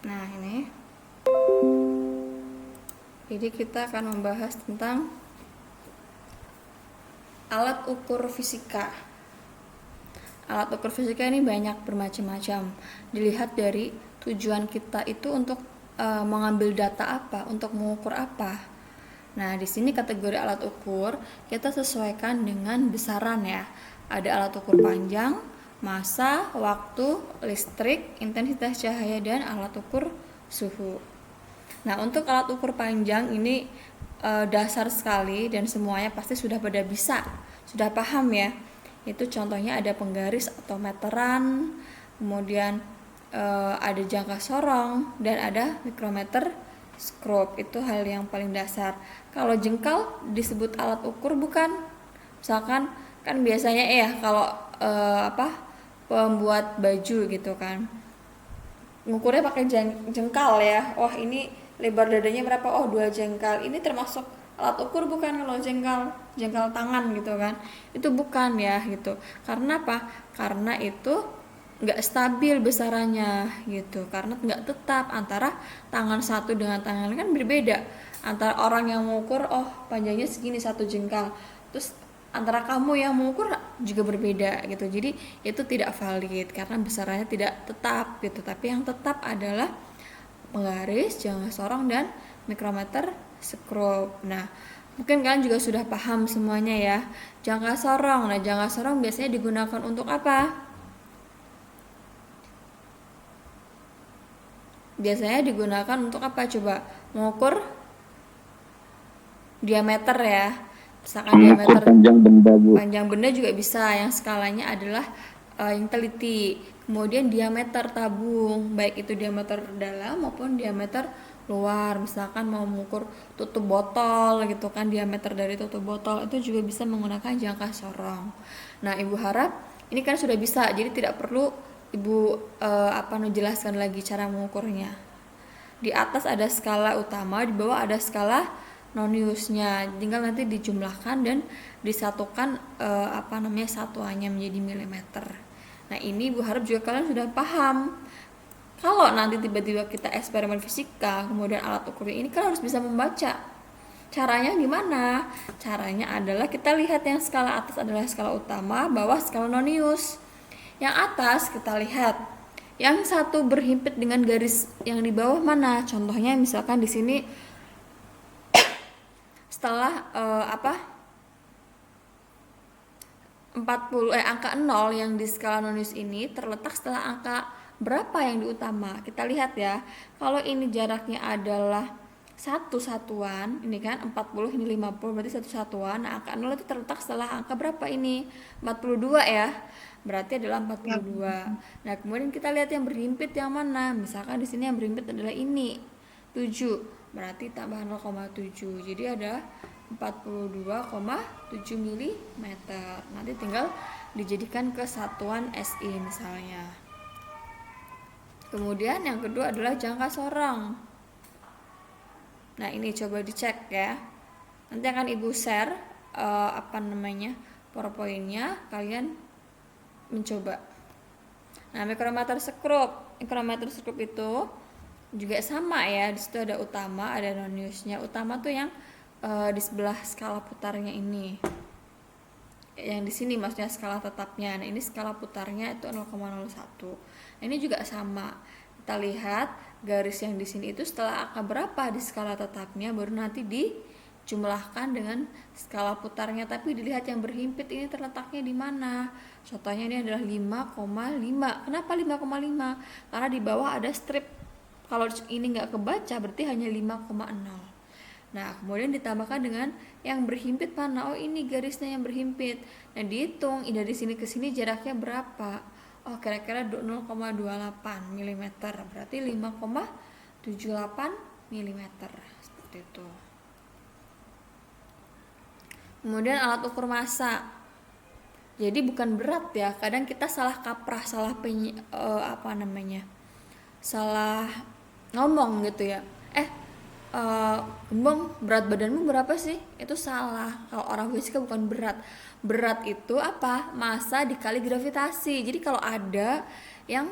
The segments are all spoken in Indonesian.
Nah, ini. Jadi kita akan membahas tentang alat ukur fisika. Alat ukur fisika ini banyak bermacam-macam. Dilihat dari tujuan kita itu untuk mengambil data apa, untuk mengukur apa. Nah, di sini kategori alat ukur kita sesuaikan dengan besaran ya. Ada alat ukur panjang, massa, waktu, listrik, intensitas cahaya, dan alat ukur suhu. Nah, untuk alat ukur panjang ini dasar sekali dan semuanya pasti sudah pada bisa, sudah paham ya. Itu contohnya ada penggaris atau meteran, kemudian ada jangka sorong, dan ada mikrometer, skop. Itu hal yang paling dasar. Kalau jengkal disebut alat ukur bukan? Misalkan kan biasanya kalau pembuat baju gitu kan, ngukurnya pakai jengkal ya. Wah, ini lebar dadanya berapa? Oh, 2 jengkal. Ini termasuk alat ukur bukan kalau jengkal tangan gitu kan? Itu bukan ya gitu. Karena apa? Karena itu nggak stabil besarannya gitu. Karena nggak tetap antara tangan satu dengan tangan kan berbeda. Antara orang yang mengukur, oh panjangnya segini 1 jengkal. Terus antara kamu yang mengukur juga berbeda gitu. Jadi itu tidak valid karena besarannya tidak tetap gitu. Tapi yang tetap adalah penggaris, jangka sorong, dan mikrometer, skop. Nah, mungkin kalian juga sudah paham semuanya ya. Jangka sorong. Nah, jangka sorong biasanya digunakan untuk apa? Biasanya digunakan untuk apa coba? Mengukur diameter ya. Misalkan diameter panjang benda juga bisa, yang skalanya adalah yang teliti. Kemudian diameter tabung, baik itu diameter dalam maupun diameter luar. Misalkan mau mengukur tutup botol gitu kan, diameter dari tutup botol itu juga bisa menggunakan jangka sorong. Nah, Ibu harap ini kan sudah bisa, jadi tidak perlu Ibu jelaskan lagi cara mengukurnya. Di atas ada skala utama, di bawah ada skala noniusnya. Tinggal nanti dijumlahkan dan disatukan satuannya menjadi milimeter. Nah, ini Ibu harap juga kalian sudah paham. Kalau nanti tiba-tiba kita eksperimen fisika, kemudian alat ukurnya ini kan harus bisa membaca. Caranya gimana? Caranya adalah kita lihat yang skala atas adalah skala utama, bawah skala nonius. Yang atas kita lihat yang satu berhimpit dengan garis yang di bawah mana? Contohnya misalkan di sini setelah 40 angka 0 yang di skala nonius ini terletak setelah angka berapa yang di utama. Kita lihat ya. Kalau ini jaraknya adalah satu satuan, ini kan 40, ini 50, berarti satu satuan. Nah, angka 0 itu terletak setelah angka berapa ini? 42 ya. Berarti adalah 42. Nah, kemudian kita lihat yang berhimpit yang mana? Misalkan di sini yang berhimpit adalah ini, 7. Berarti tambah 0,7. Jadi ada 42,7 mm. Nanti tinggal dijadikan ke satuan SI misalnya. Kemudian yang kedua adalah jangka sorong. Nah, ini coba dicek ya. Nanti akan Ibu share PowerPoint-nya, kalian mencoba. Nah, mikrometer skop. Mikrometer skop itu juga sama ya. Di situ ada utama, ada noniusnya. Utama tuh yang di sebelah skala putarnya ini. Yang di sini maksudnya skala tetapnya. Nah, ini skala putarnya itu 0,01. Nah, ini juga sama. Kita lihat garis yang di sini itu setelah angka berapa di skala tetapnya baru nanti dijumlahkan dengan skala putarnya. Tapi dilihat yang berhimpit ini terletaknya di mana. Contohnya ini adalah 5,5. Kenapa 5,5? Karena di bawah ada strip. Kalau ini nggak kebaca berarti hanya 5,0. Nah, kemudian ditambahkan dengan yang berhimpit mana? Oh, ini garisnya yang berhimpit. Nah, dihitung dari sini ke sini jaraknya berapa? Oh, kira-kira 0,28 mm. Berarti 5,78 mm. Seperti itu. Kemudian alat ukur massa. Jadi bukan berat ya. Kadang kita salah kaprah, salah salah ngomong gitu ya. Gembong, berat badanmu berapa sih? Itu salah. Kalau orang fisika bukan berat. Berat itu apa? Massa dikali gravitasi. Jadi kalau ada yang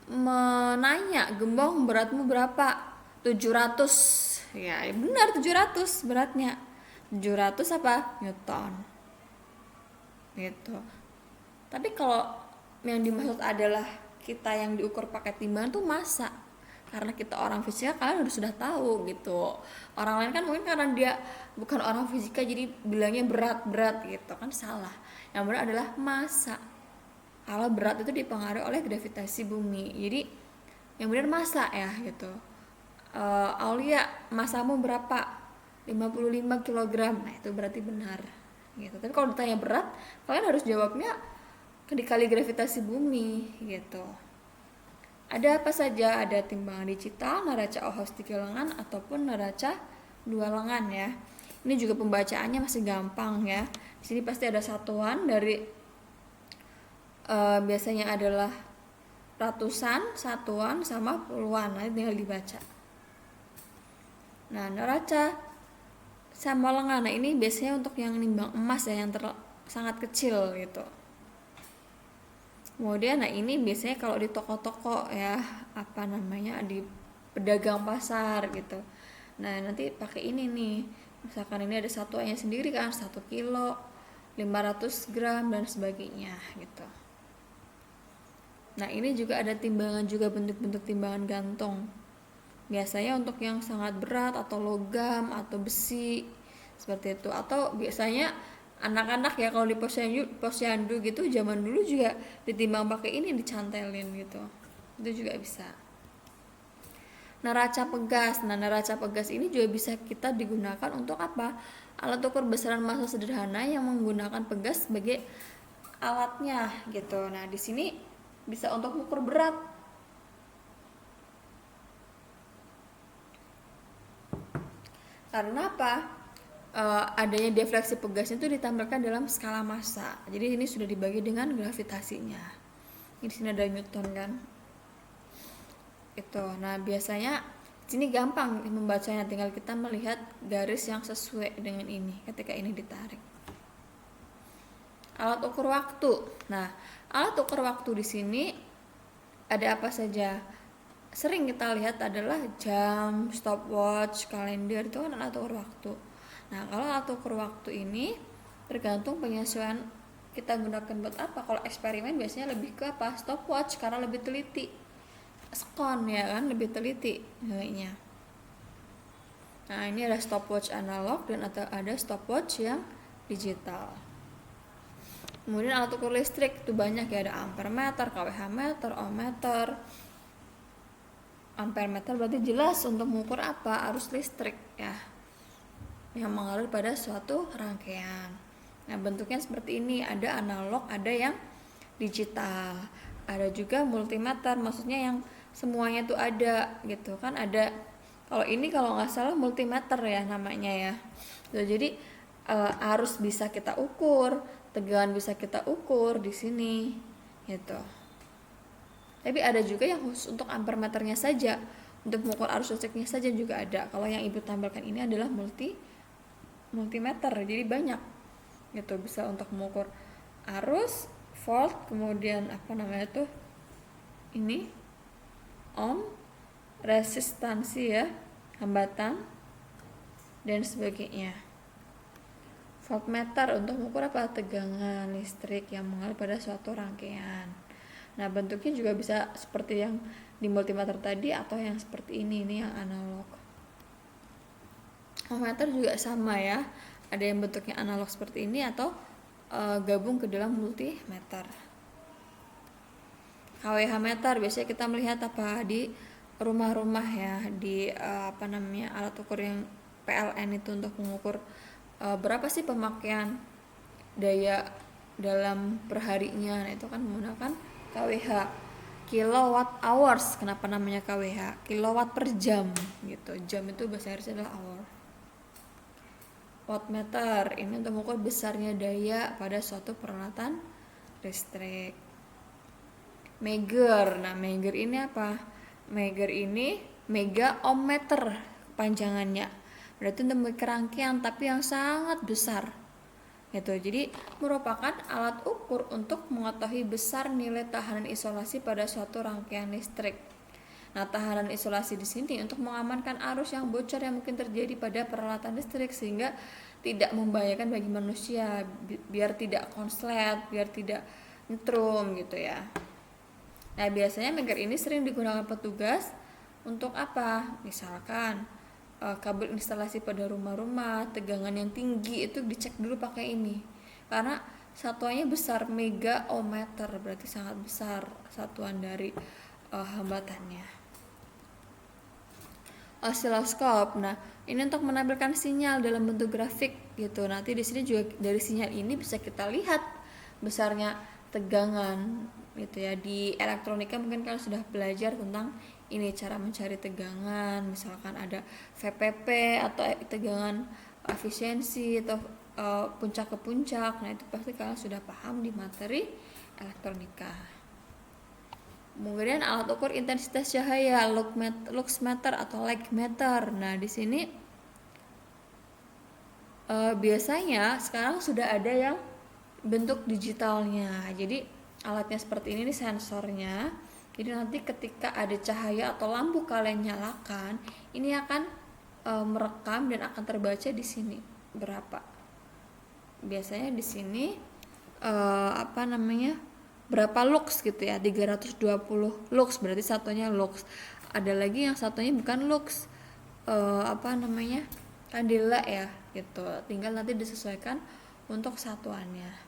menanya, "Gembong, beratmu berapa?" 700. Ya, benar 700 beratnya. 700 apa? Newton. Gitu. Tapi kalau yang dimaksud adalah kita yang diukur pakai timbangan tuh massa. Karena kita orang fisika, kalian sudah tahu gitu. Orang lain kan mungkin karena dia bukan orang fisika jadi bilangnya berat-berat gitu, kan salah. Yang benar adalah massa. Kalau berat itu dipengaruhi oleh gravitasi bumi. Jadi yang benar massa ya gitu. Aulia, masamu berapa? 55 kg. Nah, itu berarti benar gitu. Tapi kalau ditanya berat, kalian harus jawabnya dikali gravitasi bumi gitu. Ada apa saja? Ada timbangan digital, neraca Ohlson 3 lengan ataupun neraca 2 lengan ya. Ini juga pembacaannya masih gampang ya. Di sini pasti ada satuan dari biasanya adalah ratusan, satuan sama puluhan. Nah, tinggal dibaca. Nah, neraca sama lengan. Nah, ini biasanya untuk yang nimbang emas ya, yang sangat kecil gitu. Kemudian, nah ini biasanya kalau di toko-toko ya, apa namanya, di pedagang pasar gitu. Nah, nanti pakai ini nih. Misalkan ini ada satuannya sendiri kan, 1 kilo, 500 gram dan sebagainya gitu. Nah, ini juga ada timbangan juga, bentuk-bentuk timbangan gantung. Biasanya untuk yang sangat berat atau logam atau besi seperti itu. Atau biasanya anak-anak ya kalau di posyandu gitu zaman dulu juga ditimbang pakai ini, dicantelin gitu. Itu juga bisa. Neraca pegas. Nah, neraca pegas ini juga bisa kita digunakan untuk apa? Alat ukur besaran massa sederhana yang menggunakan pegas sebagai alatnya gitu. Nah, di sini bisa untuk ukur berat. Karena apa? Adanya defleksi pegasnya itu ditampilkan dalam skala massa. Jadi ini sudah dibagi dengan gravitasinya. Ini sini ada Newton kan. Itu. Nah, biasanya sini gampang membacanya, tinggal kita melihat garis yang sesuai dengan ini ketika ini ditarik. Alat ukur waktu. Nah, alat ukur waktu di sini ada apa saja? Sering kita lihat adalah jam, stopwatch, kalender, itu kan alat ukur waktu. Nah, kalau alat ukur waktu ini tergantung penyesuaian kita gunakan buat apa. Kalau eksperimen biasanya lebih ke apa? Stopwatch karena lebih teliti. Skon ya kan, lebih teliti nilainya. Nah, ini ada stopwatch analog dan ada stopwatch yang digital. Kemudian alat ukur listrik itu banyak ya, ada ampere meter, kWh meter, ohm meter. Ampere meter berarti jelas untuk mengukur apa? Arus listrik ya, yang mengalir pada suatu rangkaian. Nah, bentuknya seperti ini, ada analog, ada yang digital. Ada juga multimeter, maksudnya yang semuanya tuh ada gitu kan. Ada, kalau ini kalau nggak salah multimeter ya namanya ya. Jadi arus bisa kita ukur, tegangan bisa kita ukur di sini gitu. Tapi ada juga yang khusus untuk ampere meternya saja, untuk mengukur arus listriknya saja juga ada. Kalau yang ibu tampilkan ini adalah multimeter, jadi banyak gitu, bisa untuk mengukur arus, volt, kemudian apa namanya tuh ini ohm, resistansi ya, hambatan dan sebagainya. Voltmeter untuk mengukur apa? Tegangan listrik yang mengalir pada suatu rangkaian. Nah, bentuknya juga bisa seperti yang di multimeter tadi atau yang seperti ini yang analog. Ohmmeter juga sama ya, ada yang bentuknya analog seperti ini atau gabung ke dalam multimeter. kWh meter biasanya kita melihat apa di rumah-rumah ya, di alat ukur yang PLN itu untuk mengukur berapa sih pemakaian daya dalam perharinya. Nah, itu kan menggunakan kWh, kilowatt hours. Kenapa namanya kWh? Kilowatt per jam gitu. Jam itu bahasa Inggrisnya adalah hour. Wattmeter ini untuk mengukur besarnya daya pada suatu peralatan listrik. Meger. Nah, meger ini apa? Meger ini mega ohmmeter panjangannya. Berarti untuk rangkaian tapi yang sangat besar. Gitu. Jadi merupakan alat ukur untuk mengetahui besar nilai tahanan isolasi pada suatu rangkaian listrik. Nah, tahanan isolasi di sini untuk mengamankan arus yang bocor yang mungkin terjadi pada peralatan listrik sehingga tidak membahayakan bagi manusia, biar tidak konslet, biar tidak nyetrum gitu ya. Nah, biasanya meter ini sering digunakan petugas untuk apa? Misalkan kabel instalasi pada rumah-rumah, tegangan yang tinggi itu dicek dulu pakai ini. Karena satuannya besar, mega ohmmeter, berarti sangat besar satuan dari hambatannya. Osiloskop. Nah, ini untuk menampilkan sinyal dalam bentuk grafik gitu. Nanti di sini juga dari sinyal ini bisa kita lihat besarnya tegangan gitu ya. Di elektronika mungkin kalian sudah belajar tentang ini cara mencari tegangan, misalkan ada VPP atau tegangan efisiensi atau puncak ke puncak. Nah, itu pasti kalian sudah paham di materi elektronika. Kemudian alat ukur intensitas cahaya, luxmeter atau lightmeter. Nah, di sini biasanya sekarang sudah ada yang bentuk digitalnya. Jadi alatnya seperti ini nih sensornya. Jadi nanti ketika ada cahaya atau lampu kalian nyalakan, ini akan merekam dan akan terbaca di sini berapa. Biasanya di sini berapa lux gitu ya, 320 lux berarti satunya lux. Ada lagi yang satunya bukan lux, kandela ya gitu, tinggal nanti disesuaikan untuk satuannya.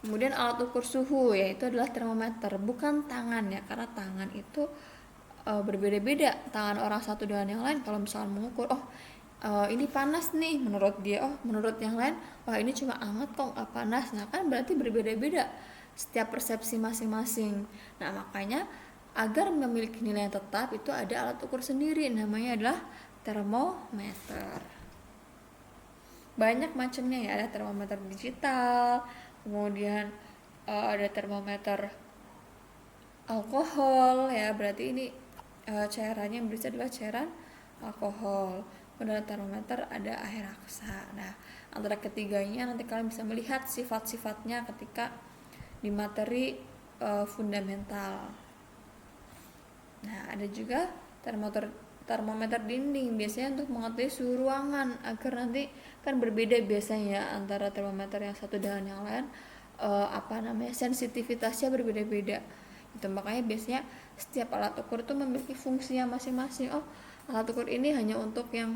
Kemudian alat ukur suhu yaitu adalah termometer, bukan tangan ya, karena tangan itu berbeda-beda tangan orang satu dengan yang lain. Kalau misalnya mengukur ini panas nih menurut dia, menurut yang lain wah ini cuma anget kok nggak panas. Nah kan berarti berbeda-beda setiap persepsi masing-masing. Nah makanya agar memiliki nilai yang tetap itu ada alat ukur sendiri, namanya adalah termometer. Banyak macamnya ya, ada termometer digital, kemudian ada termometer alkohol ya, berarti ini cairannya yang berisi adalah cairan alkohol. Kemudian termometer ada air raksa. Nah, antara ketiganya nanti kalian bisa melihat sifat-sifatnya ketika di materi fundamental. Nah, ada juga termometer dinding, biasanya untuk mengetahui suhu ruangan, agar nanti kan berbeda biasanya antara termometer yang satu dengan yang lain, sensitivitasnya berbeda-beda. Itu makanya biasanya setiap alat ukur itu memiliki fungsinya masing-masing. Alat ukur ini hanya untuk yang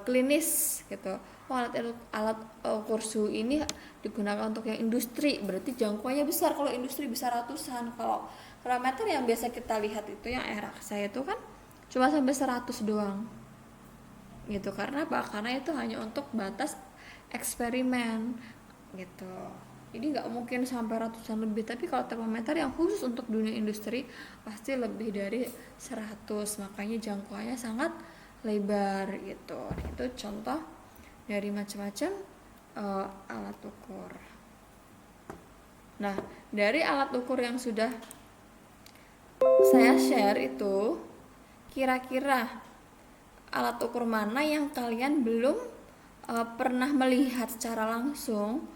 klinis gitu. Alat ukur suhu ini digunakan untuk yang industri, berarti jangkauannya besar. Kalau industri bisa ratusan. Kalau parameter yang biasa kita lihat itu yang air raksa itu kan cuma sampai 100 doang gitu. Karena apa? Karena itu hanya untuk batas eksperimen gitu. Jadi nggak mungkin sampai ratusan lebih. Tapi kalau termometer yang khusus untuk dunia industri pasti lebih dari 100. Makanya jangkauannya sangat lebar gitu. Itu contoh dari macam-macam alat ukur. Nah, dari alat ukur yang sudah saya share itu, kira-kira alat ukur mana yang kalian belum pernah melihat secara langsung